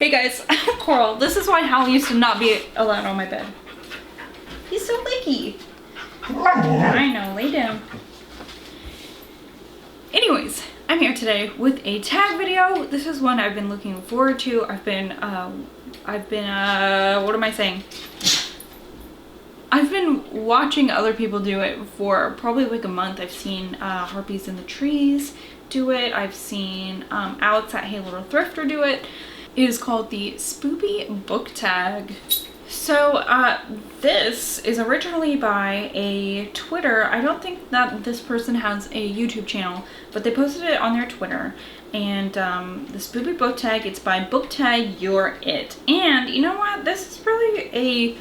Hey guys, Coral. This is why Hal used to not be allowed on my bed. He's so licky. I know, lay down. Anyways, I'm here today with a tag video. This is one I've been looking forward to. I've been watching other people do it for probably like a month. I've seen Harpies in the Trees do it. I've seen Alex at Hey Little Thrifter do it. It is called the Sp0o0oPy Book Tag. So this is originally by a Twitter. I don't think that this person has a YouTube channel, but they posted it on their Twitter. And the Sp0o0oPy Book Tag, it's by Book Tag You're It. And you know what? This is really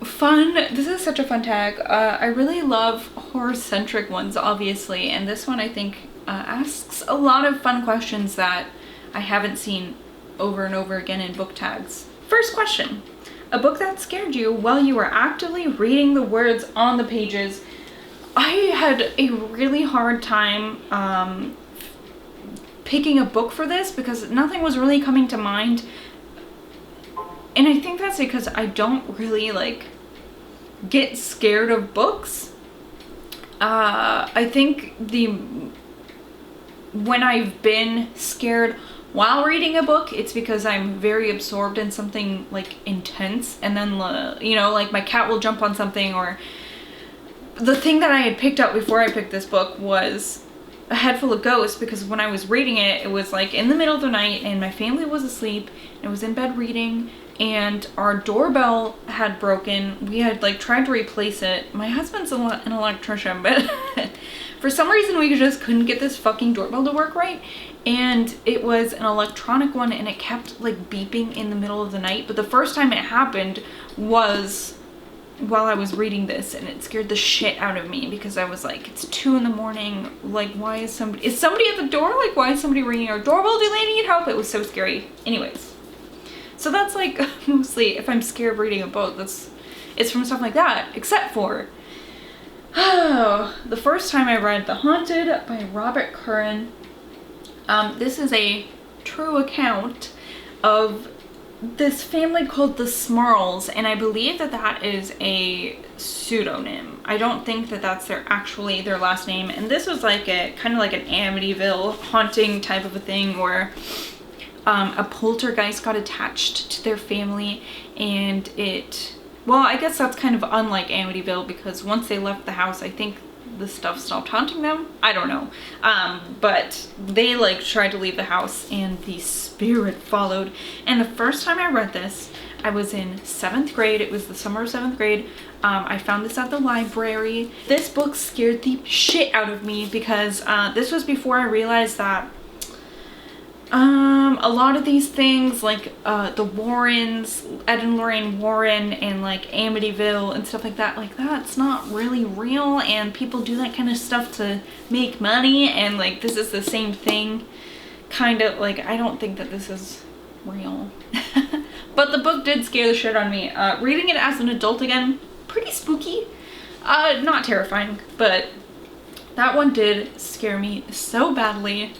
this is such a fun tag. I really love horror-centric ones, obviously. And this one, I think, asks a lot of fun questions that I haven't seen over and over again in book tags. First question. A book that scared you while you were actively reading the words on the pages. I had a really hard time picking a book for this because nothing was really coming to mind. And I think that's because I don't really get scared of books. I think when I've been scared while reading a book, it's because I'm very absorbed in something intense, and then my cat will jump on something. Or the thing that I had picked up before I picked this book was A Head Full of Ghosts, because when I was reading it, it was in the middle of the night and my family was asleep and I was in bed reading, and our doorbell had broken. We had tried to replace it. My husband's an electrician, but for some reason we just couldn't get this fucking doorbell to work right. And it was an electronic one, and it kept beeping in the middle of the night. But the first time it happened was while I was reading this, and it scared the shit out of me because I was it's 2 in the morning. Why is somebody at the door? Why is somebody ringing our doorbell? Do they need help? It was so scary. Anyways, so that's mostly if I'm scared of reading a book, it's from stuff like that, except for the first time I read The Haunted by Robert Curran. This is a true account of this family called the Sp0o0os, and I believe that is a pseudonym. I don't think that that's their last name. And this was kind of like an Amityville haunting type of a thing, where a poltergeist got attached to their family, and I guess that's kind of unlike Amityville, because once they left the house, I think the stuff stopped haunting them. I don't know. But they tried to leave the house, and the spirit followed. And the first time I read this, I was in 7th grade. It was the summer of 7th grade. I found this at the library. This book scared the shit out of me because this was before I realized that a lot of these things, the Warrens, Ed and Lorraine Warren, and Amityville and stuff like that's not really real, and people do that kind of stuff to make money, and this is the same thing, kind of. I don't think that this is real. But the book did scare the shit out of me. Reading it as an adult again, pretty spooky. Not terrifying, but that one did scare me so badly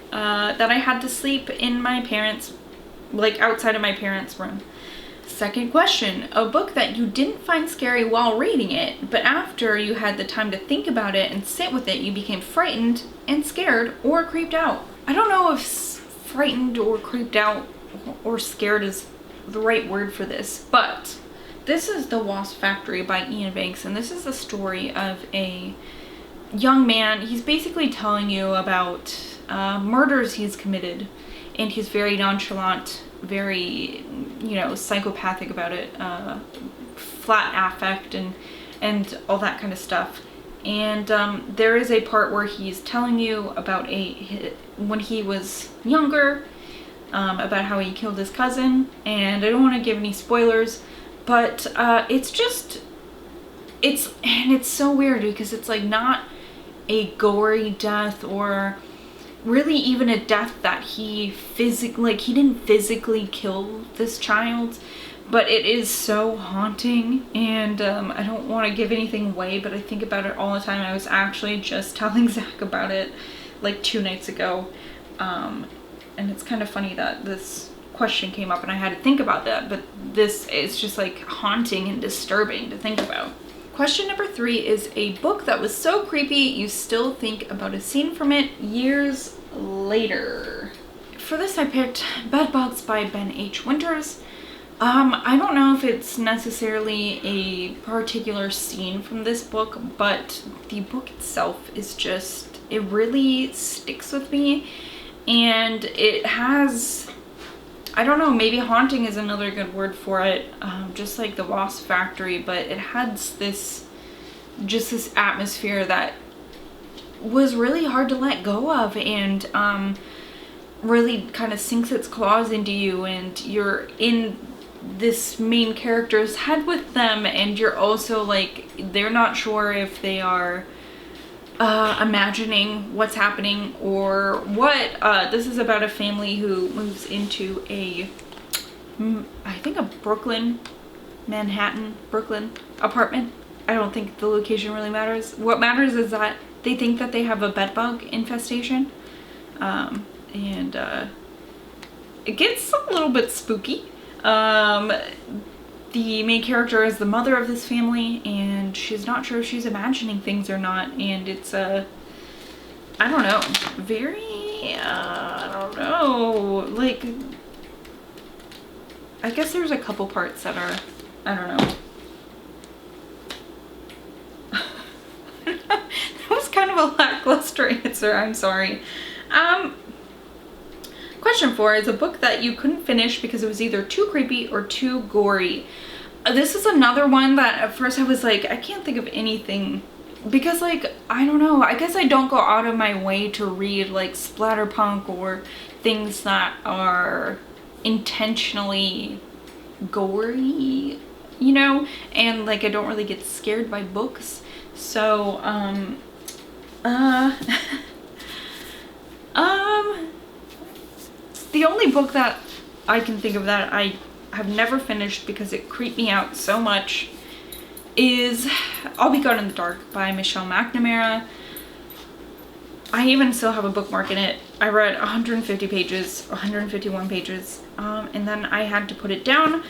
that I had to sleep in my parents', outside of my parents' room. Second question. A book that you didn't find scary while reading it, but after you had the time to think about it and sit with it, you became frightened and scared or creeped out. I don't know if frightened or creeped out or scared is the right word for this, but this is The Wasp Factory by Ian Banks, and this is the story of a young man. He's basically telling you about murders he's committed, and he's very nonchalant, very psychopathic about it, flat affect and all that kind of stuff. And there is a part where he's telling you about when he was younger, about how he killed his cousin, and I don't want to give any spoilers, but it's so weird because it's not a gory death, or really even a death that he didn't physically kill this child, but it is so haunting. And I don't want to give anything away, but I think about it all the time. I was actually just telling Zach about it 2 nights ago, and it's kind of funny that this question came up and I had to think about that, but this is just like haunting and disturbing to think about. Question number 3 is a book that was so creepy you still think about a scene from it years later. For this I picked Bedbugs by Ben H. Winters. I don't know if it's necessarily a particular scene from this book, but the book itself is just, it really sticks with me, and it has, I don't know, maybe haunting is another good word for it, just like the Wasp Factory, but it has this, just this atmosphere that was really hard to let go of, and really kind of sinks its claws into you, and you're in this main character's head with them, and you're also like, they're not sure if they are imagining what's happening or what. This is about a family who moves into a, I think a Brooklyn apartment. I don't think the location really matters. What matters is that they think that they have a bedbug infestation, and it gets a little bit spooky. The main character is the mother of this family, and she's not sure if she's imagining things or not, and it's I don't know, very, I don't know, like, I guess there's a couple parts that are, I don't know. That was kind of a lackluster answer, I'm sorry. Question 4 is a book that you couldn't finish because it was either too creepy or too gory. This is another one that at first I was like, I can't think of anything, because like, I don't know, I guess I don't go out of my way to read like splatterpunk or things that are intentionally gory, you know, and like I don't really get scared by books. So the only book that I can think of that I have never finished because it creeped me out so much is I'll Be Gone in the Dark by Michelle McNamara. I even still have a bookmark in it. I read 150 pages, 151 pages, and then I had to put it down.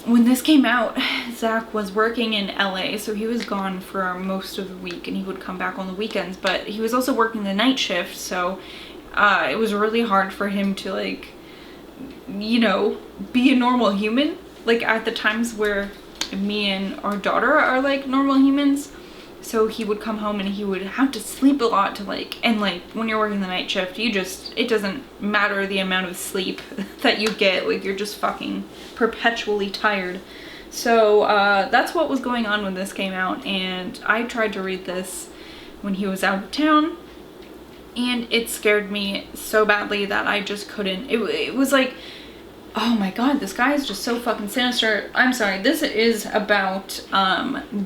When this came out, Zach was working in LA, so he was gone for most of the week, and he would come back on the weekends, but he was also working the night shift, so it was really hard for him to, like, you know, be a normal human, like at the times where me and our daughter are like normal humans. So he would come home and he would have to sleep a lot to like, and like when you're working the night shift, you just, it doesn't matter the amount of sleep that you get, like you're just fucking perpetually tired. So that's what was going on when this came out, and I tried to read this when he was out of town, and it scared me so badly that I just couldn't. It was like, oh my god, this guy is just so fucking sinister. I'm sorry, this is about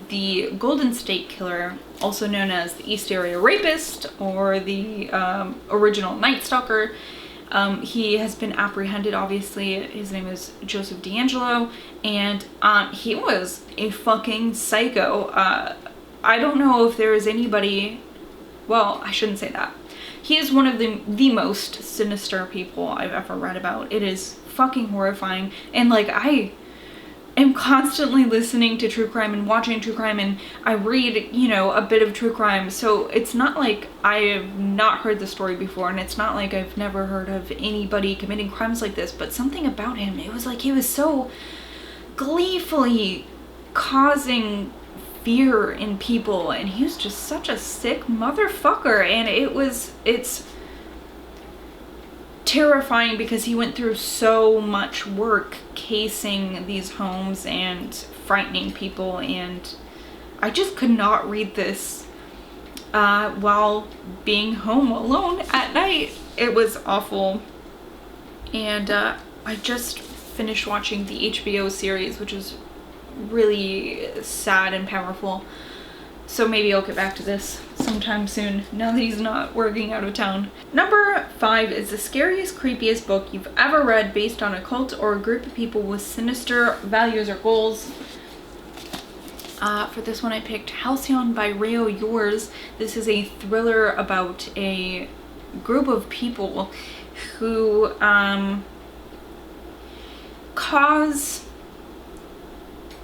the Golden State Killer, also known as the East Area Rapist, or the original Night Stalker. He has been apprehended, obviously. His name is Joseph D'Angelo, and he was a fucking psycho. I don't know if there is anybody, well, I shouldn't say that. He is one of the most sinister people I've ever read about. It is fucking horrifying, and like I am constantly listening to true crime and watching true crime, and I read, you know, a bit of true crime, so it's not like I have not heard the story before, and it's not like I've never heard of anybody committing crimes like this, but something about him, it was like he was so gleefully causing fear in people, and he was just such a sick motherfucker, and it's terrifying because he went through so much work casing these homes and frightening people, and I just could not read this while being home alone at night. It was awful. And I just finished watching the HBO series, which is really sad and powerful. So maybe I'll get back to this sometime soon, now that he's not working out of town. Number 5 is the scariest, creepiest book you've ever read based on a cult or a group of people with sinister values or goals. For this one I picked Halcyon by Rio Yours. This is a thriller about a group of people who cause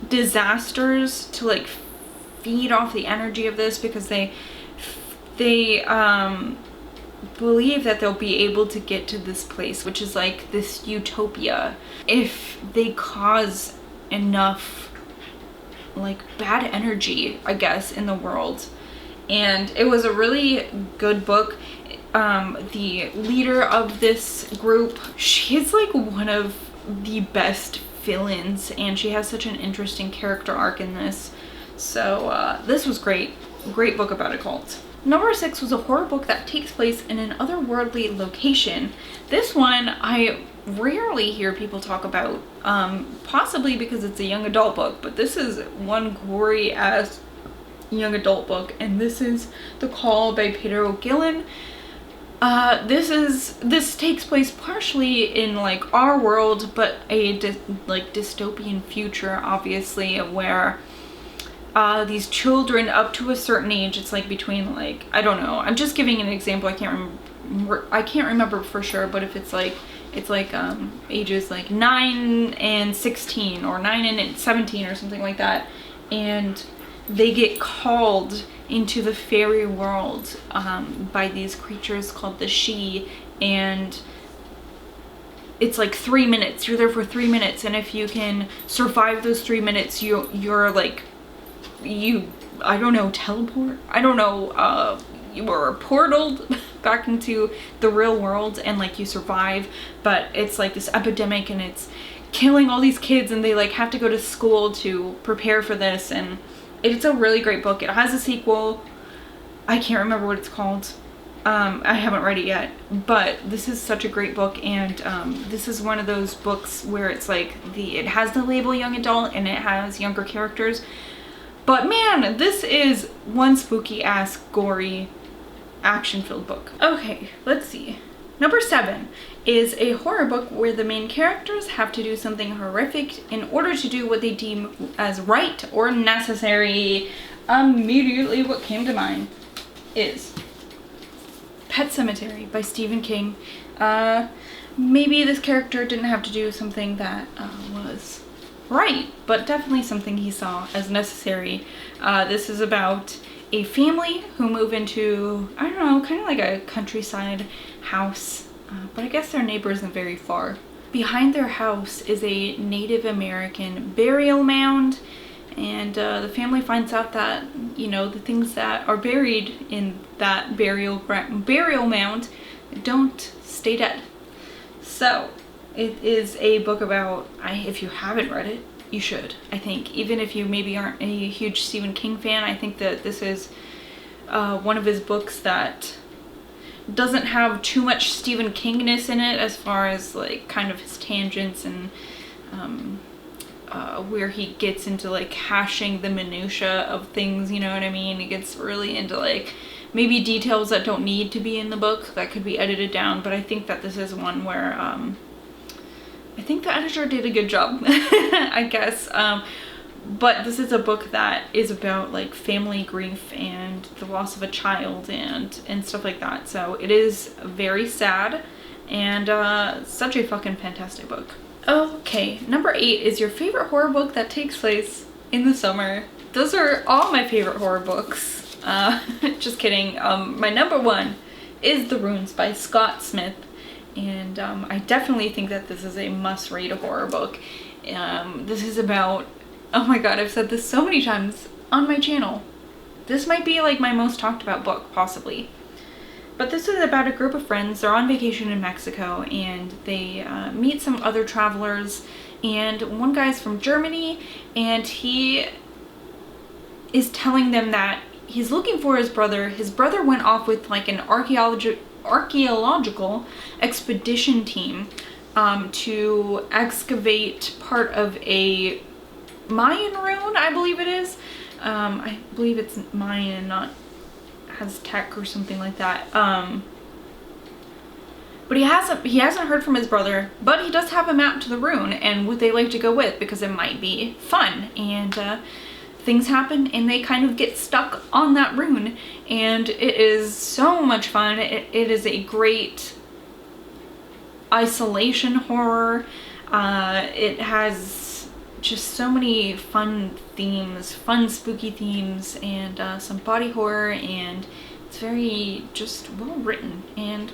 disasters to like feed off the energy of this, because they believe that they'll be able to get to this place, which is like this utopia, if they cause enough like bad energy, I guess, in the world. And it was a really good book. The leader of this group, she's like one of the best villains, and she has such an interesting character arc in this. So this was great book about a cult. Number 6 was a horror book that takes place in an otherworldly location. This one I rarely hear people talk about, possibly because it's a young adult book, but this is one gory ass young adult book, and this is The Call by Peter O'Gillen. This takes place partially in like our world, but a dystopian future, obviously, where these children up to a certain age, it's like between like, I don't know, I'm just giving an example, I can't remember for sure, but if it's like ages like 9 and 16 or 9 and 17 or something like that, and they get called into the fairy world by these creatures called the Sp0o0, and it's like 3 minutes, you're there for 3 minutes, and if you can survive those 3 minutes, you're like, I don't know, teleport? I don't know, you were portaled back into the real world, and like you survive, but it's like this epidemic and it's killing all these kids, and they like have to go to school to prepare for this, and it's a really great book. It has a sequel. I can't remember what it's called. I haven't read it yet, but this is such a great book, and this is one of those books where it's like it has the label young adult and it has younger characters. But man, this is one spooky ass, gory, action-filled book. Okay, let's see. Number 7 is a horror book where the main characters have to do something horrific in order to do what they deem as right or necessary. Immediately what came to mind is Pet Sematary by Stephen King. Maybe this character didn't have to do something that was right, but definitely something he saw as necessary. This is about a family who move into, I don't know, kind of like a countryside house, but I guess their neighbor isn't very far. Behind their house is a Native American burial mound, and the family finds out that, you know, the things that are buried in that burial mound don't stay dead. So it is a book about, if you haven't read it, you should, I think. Even if you maybe aren't a huge Stephen King fan, I think that this is one of his books that doesn't have too much Stephen Kingness in it, as far as like kind of his tangents and where he gets into like hashing the minutia of things, you know what I mean? He gets really into like maybe details that don't need to be in the book that could be edited down, but I think that this is one where I think the editor did a good job, I guess. But this is a book that is about like family grief and the loss of a child and stuff like that. So it is very sad, and such a fucking fantastic book. Okay, number 8 is your favorite horror book that takes place in the summer. Those are all my favorite horror books. Just kidding. My number 1 is The Runes by Scott Smith. And I definitely think that this is a must-read horror book. This is about, oh my god, I've said this so many times on my channel. This might be like my most talked about book, possibly. But this is about a group of friends. They're on vacation in Mexico, and they meet some other travelers. And one guy's from Germany, and he is telling them that he's looking for his brother. His brother went off with like an archaeological expedition team to excavate part of a Mayan ruin, I believe it is. I believe it's Mayan, not Aztec or something like that. But he hasn't heard from his brother, but he does have a map to the ruin and would they like to go with, because it might be fun. And things happen and they kind of get stuck on that rune, and it is so much fun. It is a great isolation horror. It has just so many fun themes, fun spooky themes, and some body horror, and it's very just well written, and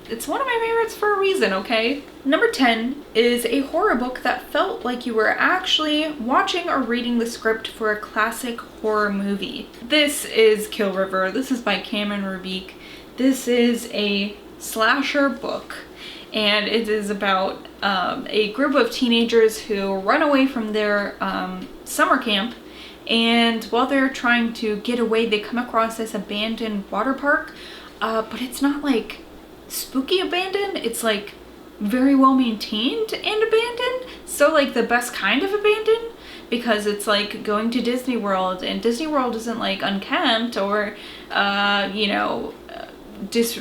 it's one of my favorites for a reason, okay? Number 10 is a horror book that felt like you were actually watching or reading the script for a classic horror movie. This is Kill River. This is by Cameron Rubik. This is a slasher book, and it is about a group of teenagers who run away from their summer camp, and while they're trying to get away, they come across this abandoned water park, but it's not like spooky abandoned, it's like very well maintained and abandoned, so like the best kind of abandoned, because it's like going to Disney World, and Disney World isn't like unkempt or you know,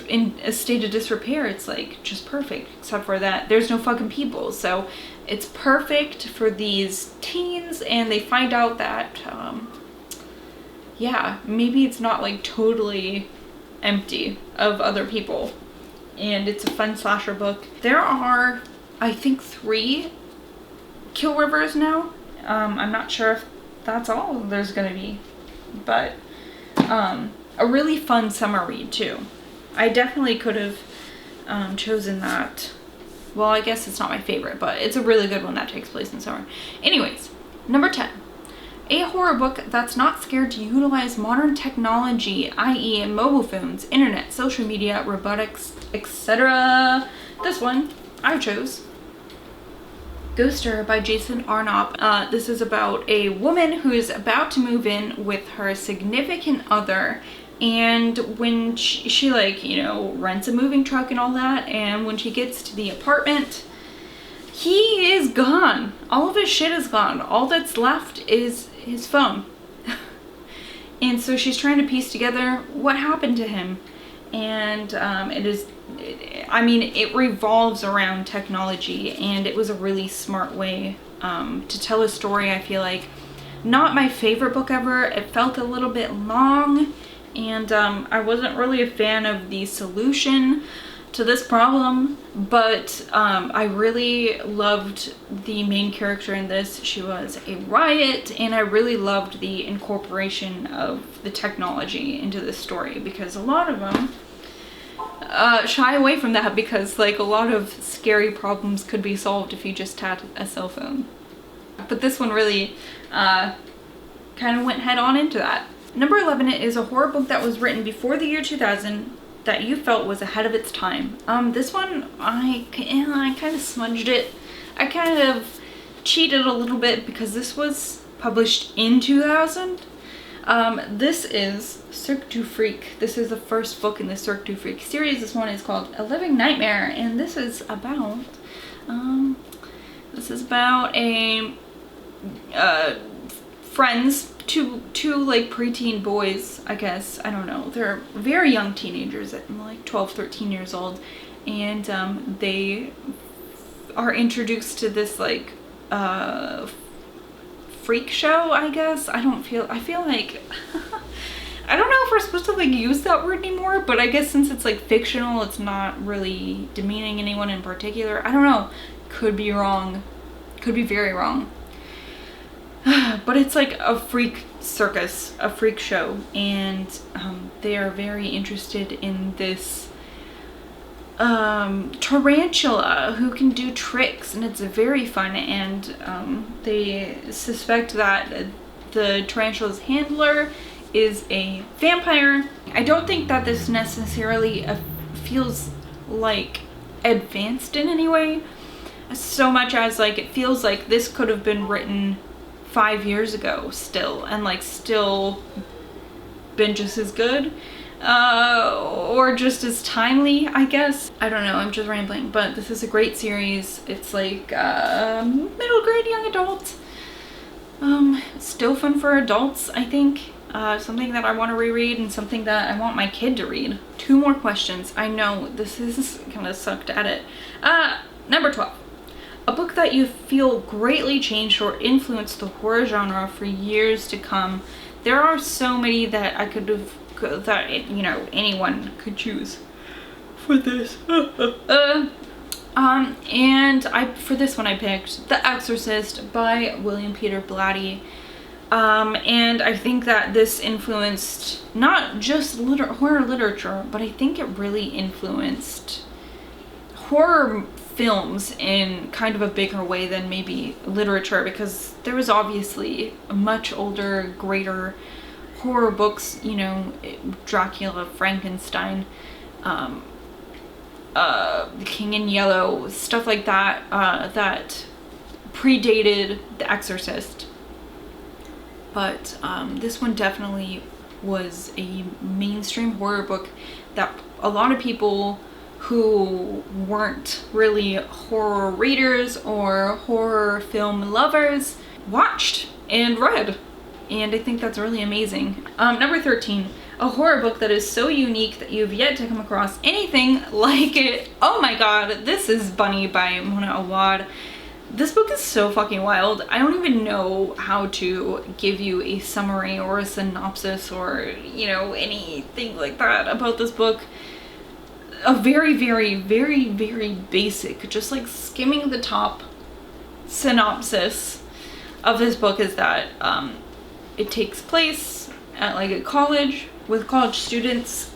in a state of disrepair. It's like just perfect, except for that there's no fucking people, so it's perfect for these teens, and they find out that yeah, maybe it's not like totally empty of other people. And it's a fun slasher book. There are, I think, 3 Kill Rivers now. I'm not sure if that's all there's gonna be, but a really fun summer read too. I definitely could have chosen that. Well, I guess it's not my favorite, but it's a really good one that takes place in summer. Anyways, number 10. A horror book that's not scared to utilize modern technology, i.e. mobile phones, internet, social media, robotics, etc. This one I chose. Ghoster by Jason Arnott. This is about a woman who is about to move in with her significant other, and when she like, you know, rents a moving truck and all that, and when she gets to the apartment, he is gone. All of his shit is gone. All that's left is his phone. And so she's trying to piece together what happened to him. And it revolves around technology, and it was a really smart way to tell a story, I feel like. Not my favorite book ever. It felt a little bit long, and I wasn't really a fan of the solution to this problem, but I really loved the main character in this. She was a riot, and I really loved the incorporation of the technology into this story, because a lot of them shy away from that, because like a lot of scary problems could be solved if you just had a cell phone. But this one really kind of went head on into that. Number 11 is a horror book that was written before the year 2000 that you felt was ahead of its time. This one, I kind of smudged it. I kind of cheated a little bit because this was published in 2000. This is Sp0o0oPy Freak. This is the first book in the Sp0o0oPy Freak series. This one is called A Living Nightmare, and this is about a friends, two like preteen boys, I guess. I don't know. They're very young teenagers, at like 12, 13 years old, and they are introduced to this like freak show, I guess. I feel like I don't know if we're supposed to like use that word anymore, but I guess since it's like fictional, it's not really demeaning anyone in particular. I don't know. Could be wrong. Could be very wrong. But it's like a freak circus, a freak show, and they are very interested in this tarantula who can do tricks, and it's very fun, and they suspect that the tarantula's handler is a vampire. I don't think that this necessarily feels like advanced in any way, so much as like it feels like this could have been written 5 years ago still, and like still been just as good, or just as timely, I guess. I don't know, I'm just rambling, but this is a great series. It's like middle grade young adult, still fun for adults, I think. Something that I want to reread, and something that I want my kid to read. 2 more questions. I know this is kind of sucked at it. Number 12. A book that you feel greatly changed or influenced the horror genre for years to come. There are so many that I could have, that, you know, anyone could choose for this. And for this one I picked The Exorcist by William Peter Blatty. And I think that this influenced not just horror literature, but I think it really influenced horror films in kind of a bigger way than maybe literature, because there was obviously much older, greater horror books, you know, Dracula, Frankenstein, The King in Yellow, stuff like that, that predated The Exorcist. But this one definitely was a mainstream horror book that a lot of people who weren't really horror readers or horror film lovers watched and read. And I think that's really amazing. Number 13, a horror book that is so unique that you've yet to come across anything like it. Oh my god, this is Bunny by Mona Awad. This book is so fucking wild. I don't even know how to give you a summary or a synopsis or, you know, anything like that about this book. A very, very, very, very basic, just like skimming the top synopsis of this book is that it takes place at like a college with college students.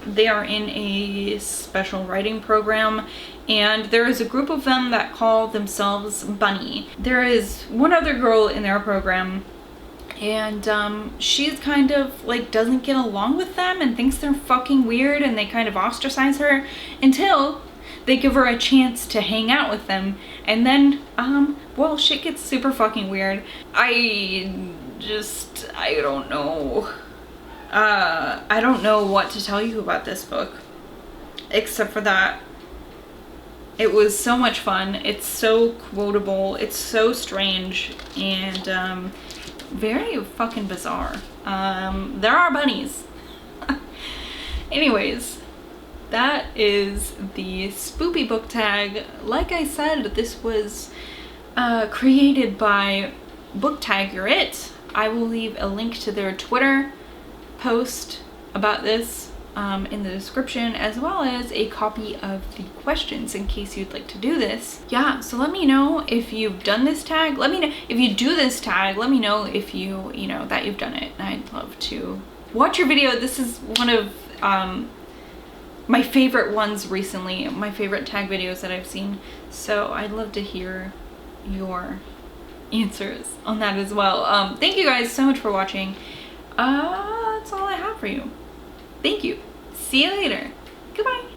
They are in a special writing program, and there is a group of them that call themselves Bunny. There is one other girl in their program, and she's kind of like doesn't get along with them and thinks they're fucking weird, and they kind of ostracize her until they give her a chance to hang out with them. And then well, shit gets super fucking weird. I don't know. I don't know what to tell you about this book, except for that it was so much fun. It's so quotable, it's so strange, and very fucking bizarre. There are bunnies. Anyways, that is the Spoopy book tag. Like I said, this was created by Book Tag You're It. I will leave a link to their Twitter post about this in the description, as well as a copy of the questions in case you'd like to do this. Yeah, so let me know if you've done this tag. Let me know if you do this tag. Let me know if you know that you've done it. I'd love to watch your video. This is one of my favorite ones recently, my favorite tag videos that I've seen. So I'd love to hear your answers on that as well. Thank you guys so much for watching. That's all I have for you. Thank you. See you later. Goodbye.